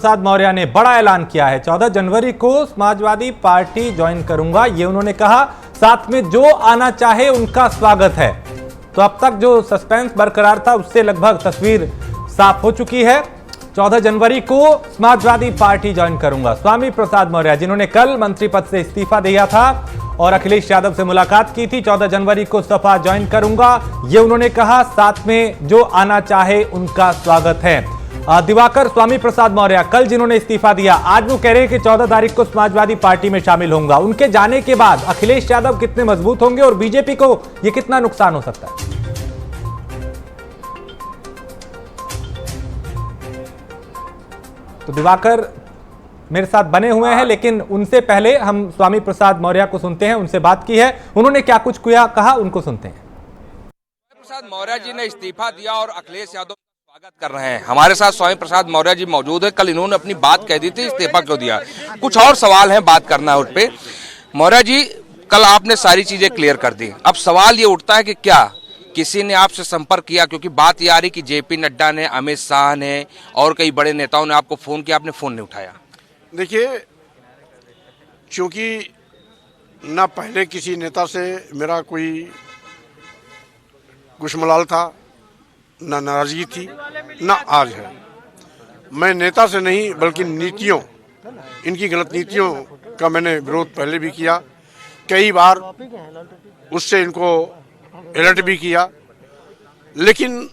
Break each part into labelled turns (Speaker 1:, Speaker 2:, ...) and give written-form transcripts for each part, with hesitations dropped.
Speaker 1: प्रसाद मौर्य ने बड़ा ऐलान किया है। 14 जनवरी को समाजवादी पार्टी ज्वाइन करूंगा, ये उन्होंने कहा। साथ में जो आना चाहे उनका स्वागत है। तो अब तक जो सस्पेंस बरकरार था उससे लगभग तस्वीर साफ हो चुकी है। 14 जनवरी को समाजवादी पार्टी ज्वाइन करूंगा। स्वामी प्रसाद मौर्य, जिन्होंने कल मंत्री पद से इस्तीफा दिया था और अखिलेश यादव से मुलाकात की थी, 14 जनवरी को सपा ज्वाइन करूंगा, ये उन्होंने कहा। साथ में जो आना चाहे उनका स्वागत है। दिवाकर स्वामी प्रसाद मौर्य कल जिन्होंने इस्तीफा दिया, आज वो कह रहे हैं कि 14 तारीख को समाजवादी पार्टी में शामिल होऊंगा। उनके जाने के बाद अखिलेश यादव कितने मजबूत होंगे और बीजेपी को यह कितना नुकसान हो सकता है? तो दिवाकर मेरे साथ बने हुए हैं, लेकिन उनसे पहले हम स्वामी प्रसाद मौर्य को सुनते हैं। उनसे बात की है, उन्होंने क्या कुछ कहा, उनको सुनते हैं।
Speaker 2: प्रसाद मौर्य जी ने इस्तीफा दिया और अखिलेश यादव स्वागत कर रहे हैं। हमारे साथ स्वामी प्रसाद मौर्य जी मौजूद है। कल इन्होंने अपनी बात कह दी थी, इस्तीफा क्यों दिया, कुछ और सवाल हैं बात करना है उस पे। मौर्य जी, कल आपने सारी चीजें क्लियर कर दी। अब सवाल ये उठता है कि क्या किसी ने आपसे संपर्क किया? क्योंकि बात ये आ रही कि जेपी नड्डा ने, अमित शाह ने और कई बड़े नेताओं ने आपको फोन किया, आपने फोन नहीं उठाया।
Speaker 3: देखिए, क्योंकि ना पहले किसी नेता से मेरा कोई गुशमलाल था, ना नाराजगी थी, ना आज है। मैं नेता से नहीं बल्कि नीतियों, इनकी गलत नीतियों का मैंने विरोध पहले भी किया, कई बार उससे इनको अलर्ट भी किया, लेकिन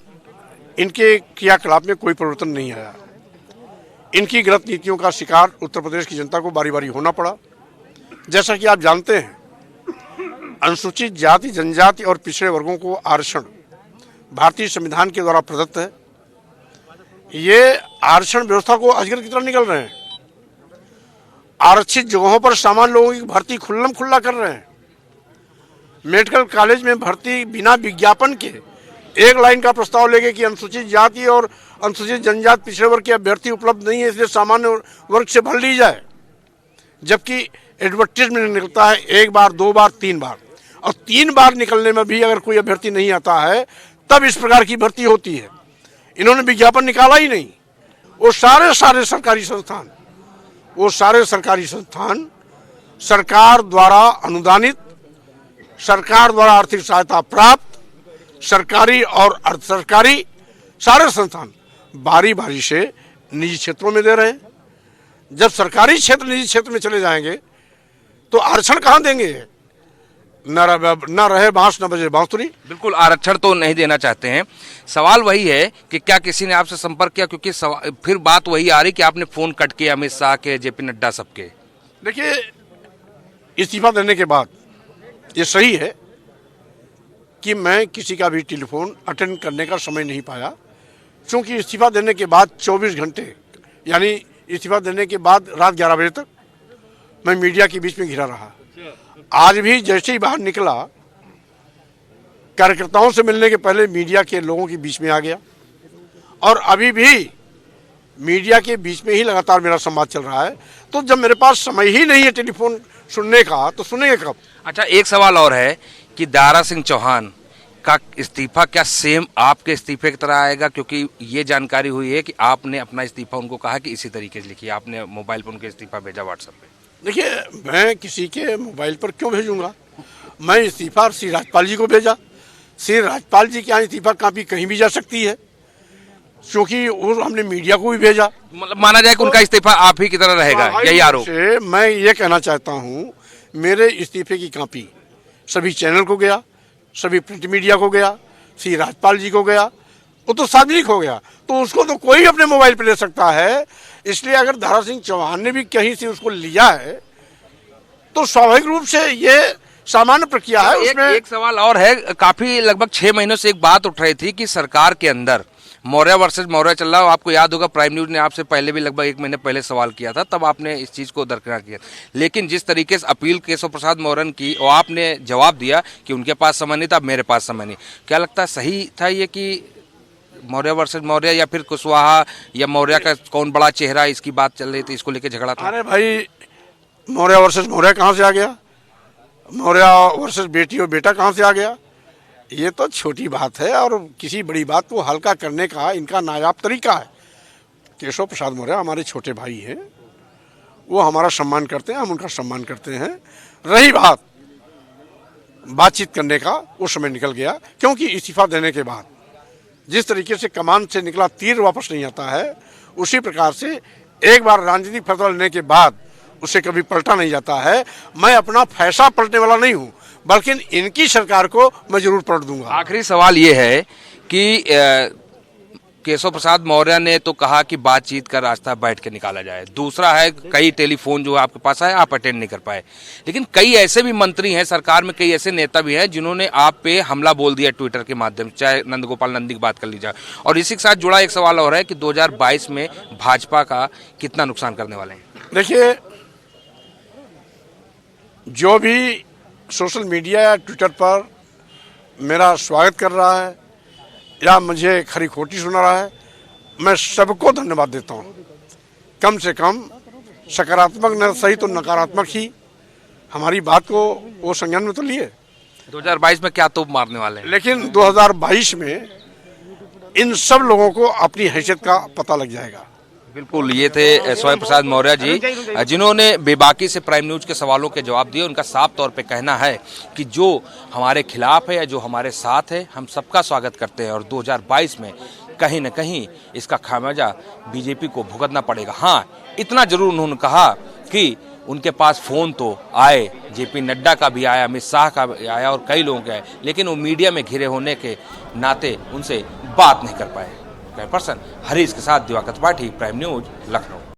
Speaker 3: इनके क्रियाकलाप में कोई परिवर्तन नहीं आया। इनकी गलत नीतियों का शिकार उत्तर प्रदेश की जनता को बारी बारी होना पड़ा। जैसा कि आप जानते हैं, अनुसूचित जाति, जनजाति और पिछड़े वर्गों को आरक्षण भारतीय संविधान के द्वारा प्रदत्त है। ये आरक्षण व्यवस्था को अजगर की तरह निकल रहे हैं। आरक्षित जगहों पर सामान्य लोगों की भर्ती खुल्लम खुल्ला कर रहे हैं। मेडिकल कॉलेज में भर्ती बिना विज्ञापन के एक लाइन का प्रस्ताव लेके कि अनुसूचित जाति और अनुसूचित जनजाति पिछड़े वर्ग के अभ्यर्थी उपलब्ध नहीं है, इसलिए सामान्य वर्ग से भर ली जाए। जबकि एडवर्टीजमेंट निकलता है 1 बार, 2 बार, 3 बार, और 3 बार निकलने में भी अगर कोई अभ्यर्थी नहीं आता है तब इस प्रकार की भर्ती होती है। इन्होंने विज्ञापन निकाला ही नहीं। वो सारे सरकारी संस्थान सरकार द्वारा अनुदानित, सरकार द्वारा आर्थिक सहायता प्राप्त, सरकारी और अर्ध सरकारी सारे संस्थान बारी बारी से निजी क्षेत्रों में दे रहे हैं। जब सरकारी क्षेत्र निजी क्षेत्र में चले जाएंगे तो आरक्षण कहाँ देंगे? न रहे बांस न बजे बांसुरी। बिल्कुल,
Speaker 2: आरक्षण तो नहीं देना चाहते हैं। सवाल वही है कि क्या किसी ने आपसे संपर्क किया? क्योंकि फिर बात वही आ रही कि आपने फोन कट किया अमित शाह के, जेपी नड्डा सबके।
Speaker 3: देखिए, इस्तीफा देने के बाद ये सही है कि मैं किसी का भी टेलीफोन अटेंड करने का समय नहीं पाया, क्योंकि इस्तीफा देने के बाद 24 घंटे, यानी इस्तीफा देने के बाद रात 11 बजे तक मैं मीडिया के बीच में घिरा रहा। आज भी जैसे ही बाहर निकला, कार्यकर्ताओं से मिलने के पहले मीडिया के लोगों के बीच में आ गया, और अभी भी मीडिया के बीच में ही लगातार मेरा संवाद चल रहा है। तो जब मेरे पास समय ही नहीं है टेलीफोन सुनने का, तो सुनेंगे कब?
Speaker 2: अच्छा, एक सवाल और है कि दारा सिंह चौहान का इस्तीफा क्या सेम आपके इस्तीफे की तरह आएगा? क्योंकि ये जानकारी हुई है कि आपने अपना इस्तीफा उनको कहा कि इसी तरीके से लिखिए, आपने मोबाइल पर उनके इस्तीफा भेजा व्हाट्सएप पे।
Speaker 3: देखिए, मैं किसी के मोबाइल पर क्यों भेजूंगा? मैं इस्तीफा श्री राज्यपाल जी को भेजा। श्री राज्यपाल जी के यहाँ इस्तीफा कापी कहीं भी जा सकती है, क्योंकि हमने मीडिया को भी भेजा।
Speaker 2: मतलब माना जाए कि उनका इस्तीफा आप ही की तरह रहेगा, यही आरोप?
Speaker 3: मैं ये कहना चाहता हूँ, मेरे इस्तीफे की कापी सभी चैनल को गया, सभी प्रिंट मीडिया को गया, श्री राज्यपाल जी को गया, वो तो सार्वजनिक हो गया, तो उसको तो कोई अपने मोबाइल पे ले सकता है। इसलिए अगर दारा सिंह चौहान ने भी कहीं से उसको लिया है तो स्वाभाविक रूप से ये सामान्य प्रक्रिया है।
Speaker 2: उसमें एक सवाल और है, काफी लगभग 6 महीनों से एक बात उठ रही थी कि सरकार के अंदर मौर्य वर्सेस मौर्य चल रहा है। आपको याद होगा, प्राइम न्यूज ने आपसे पहले भी लगभग 1 महीने पहले सवाल किया था, तब आपने इस चीज को दरकिनार किया। लेकिन जिस तरीके से अपील केशव प्रसाद मौर्य की, और आपने जवाब दिया कि उनके पास समय नहीं था, मेरे पास समय नहीं, क्या लगता है सही था ये कि मौर्य वर्सेस मौर्य, या फिर कुशवाहा या मौर्य का कौन बड़ा चेहरा, इसकी बात चल रही थी, इसको लेकर झगड़ा था?
Speaker 3: अरे भाई, मौर्य वर्सेस मौर्य कहाँ से आ गया? मौर्य वर्सेस बेटी और बेटा कहाँ से आ गया? ये तो छोटी बात है, और किसी बड़ी बात को हल्का करने का इनका नायाब तरीका है। केशव प्रसाद मौर्य हमारे छोटे भाई हैं, वो हमारा सम्मान करते हैं, हम उनका सम्मान करते हैं। रही बातचीत करने का, वो समय निकल गया, क्योंकि इस्तीफा देने के बाद जिस तरीके से कमान से निकला तीर वापस नहीं आता है, उसी प्रकार से एक बार राजनीतिक फैसला लेने के बाद उसे कभी पलटा नहीं जाता है। मैं अपना फैसला पलटने वाला नहीं हूं, बल्कि इनकी सरकार को मैं जरूर पलट दूंगा।
Speaker 2: आखिरी सवाल ये है कि केशव प्रसाद मौर्य ने तो कहा कि बातचीत का रास्ता बैठ के निकाला जाए, दूसरा है कई टेलीफोन जो आपके पास आए आप अटेंड नहीं कर पाए, लेकिन कई ऐसे भी मंत्री हैं सरकार में, कई ऐसे नेता भी हैं जिन्होंने आप पे हमला बोल दिया ट्विटर के माध्यम से, चाहे नंदगोपाल नंदी की बात कर लीजिए। और इसी के साथ जुड़ा एक सवाल और है कि 2022 में भाजपा का कितना नुकसान करने वाले हैं?
Speaker 3: देखिए, जो भी सोशल मीडिया या ट्विटर पर मेरा स्वागत कर रहा है या मुझे खरी खोटी सुना रहा है, मैं सबको धन्यवाद देता हूं। कम से कम सकारात्मक न सही तो नकारात्मक ही हमारी बात को वो संज्ञान में तो लिए।
Speaker 2: 2022 में क्या तोप मारने वाले हैं?
Speaker 3: लेकिन 2022 में इन सब लोगों को अपनी हैसियत का पता लग जाएगा।
Speaker 2: बिल्कुल, ये थे स्वयं प्रसाद मौर्य जी, जिन्होंने बेबाकी से प्राइम न्यूज के सवालों के जवाब दिए। उनका साफ तौर पे कहना है कि जो हमारे खिलाफ है या जो हमारे साथ है, हम सबका स्वागत करते हैं और 2022 में कहीं न कहीं इसका खामियाजा बीजेपी को भुगतना पड़ेगा। हाँ, इतना जरूर उन्होंने कहा कि उनके पास फोन तो आए, जेपी नड्डा का भी आया, अमित शाह का भी आया और कई लोगों के आए, लेकिन वो मीडिया में घिरे होने के नाते उनसे बात नहीं कर पाए। पर्सन हरीश के साथ दिवाकर त्रिपाठी, प्राइम न्यूज, लखनऊ।